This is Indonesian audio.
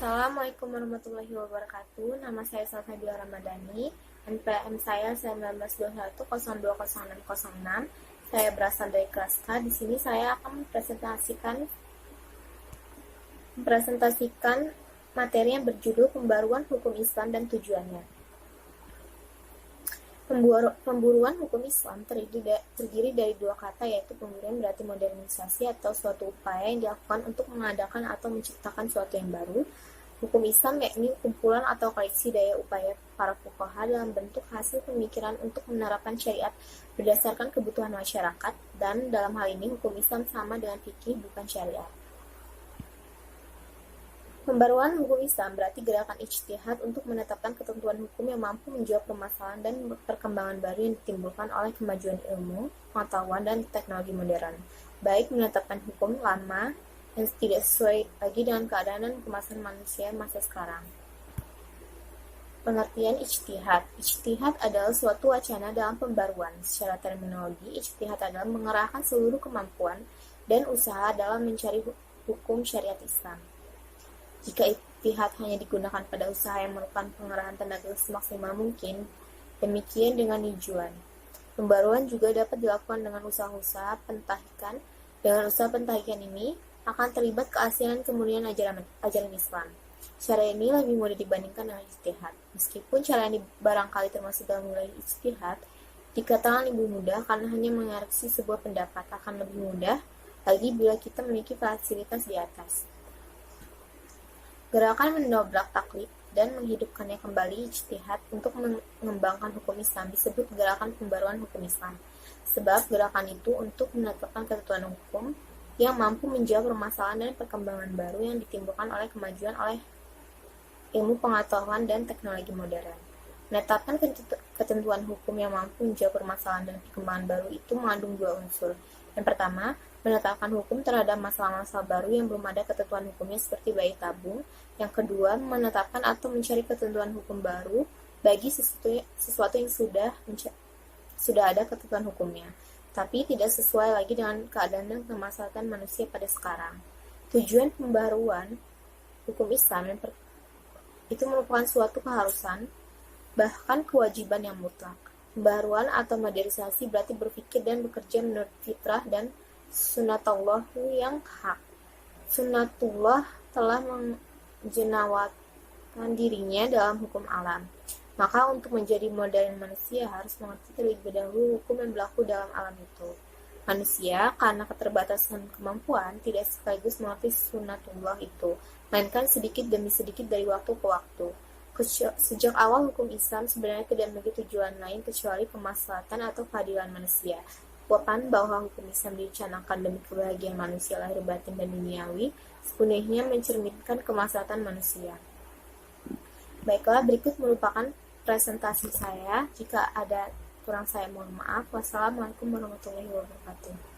Assalamualaikum warahmatullahi wabarakatuh. Nama saya Salsabila Ramadhani. NPM saya 1921020606. Saya berasal dari kelas K. Di sini saya akan mempresentasikan materi yang berjudul Pembaruan Hukum Islam dan Tujuannya. Pemburuan hukum Islam terdiri dari dua kata, yaitu pemburuan berarti modernisasi atau suatu upaya yang dilakukan untuk mengadakan atau menciptakan suatu yang baru. Hukum Islam yakni kumpulan atau koleksi daya upaya para fuqaha dalam bentuk hasil pemikiran untuk menerapkan syariat berdasarkan kebutuhan masyarakat, dan dalam hal ini hukum Islam sama dengan fikih, bukan syariat. Pembaruan hukum Islam berarti gerakan ijtihad untuk menetapkan ketentuan hukum yang mampu menjawab permasalahan dan perkembangan baru yang ditimbulkan oleh kemajuan ilmu, pengetahuan, dan teknologi modern, baik menetapkan hukum lama yang tidak sesuai lagi dengan keadaan dan kemasan manusia masa sekarang. Pengertian ijtihad. Ijtihad adalah suatu wacana dalam pembaruan. Secara terminologi, ijtihad adalah mengerahkan seluruh kemampuan dan usaha dalam mencari hukum syariat Islam. Jika ijtihad hanya digunakan pada usaha yang merupakan pengerahan tenaga semaksimal mungkin, demikian dengan tujuan. Pembaruan juga dapat dilakukan dengan usaha-usaha pentahikan. Dengan usaha pentahikan ini akan terlibat keasinan kemudian ajaran Islam. Cara ini lebih mudah dibandingkan dengan ijtihad. Meskipun cara ini barangkali termasuk dalam wilayah ijtihad, dikatakan lebih mudah karena hanya mengoreksi sebuah pendapat. Akan lebih mudah lagi bila kita memiliki fasilitas di atas. Gerakan mendobrak taklid dan menghidupkannya kembali ijtihad untuk mengembangkan hukum Islam disebut gerakan pembaruan hukum Islam. Sebab gerakan itu untuk menetapkan ketentuan hukum yang mampu menjawab permasalahan dan perkembangan baru yang ditimbulkan oleh kemajuan oleh ilmu pengetahuan dan teknologi modern. Menetapkan ketentuan hukum yang mampu menjawab permasalahan dan perkembangan baru itu mengandung dua unsur. Yang pertama, menetapkan hukum terhadap masalah-masalah baru yang belum ada ketentuan hukumnya seperti bayi tabung. Yang kedua, menetapkan atau mencari ketentuan hukum baru bagi sesuatu yang sudah ada ketentuan hukumnya, tapi tidak sesuai lagi dengan keadaan dan kemaslahatan manusia pada sekarang. Tujuan pembaruan hukum Islam itu merupakan suatu keharusan, bahkan kewajiban yang mutlak. Pembaruan atau modernisasi berarti berpikir dan bekerja menurut fitrah dan sunnatullah yang hak. Sunnatullah telah menjenawatkan dirinya dalam hukum alam. Maka untuk menjadi modern manusia harus mengerti terlebih dahulu hukum yang berlaku dalam alam itu. Manusia, karena keterbatasan kemampuan, tidak sekaligus mengerti sunnatullah itu, melainkan sedikit demi sedikit dari waktu ke waktu. Sejak awal hukum Islam sebenarnya tidak memiliki tujuan lain kecuali kemaslahatan atau keadilan manusia. Ucapan bahwa hukum Islam dicanangkan demi kebahagiaan manusia lahir batin dan duniawi sepenuhnya mencerminkan kemaslahatan manusia. Baiklah, berikut merupakan presentasi saya. Jika ada kurang saya mohon maaf. Wassalamualaikum warahmatullahi wabarakatuh.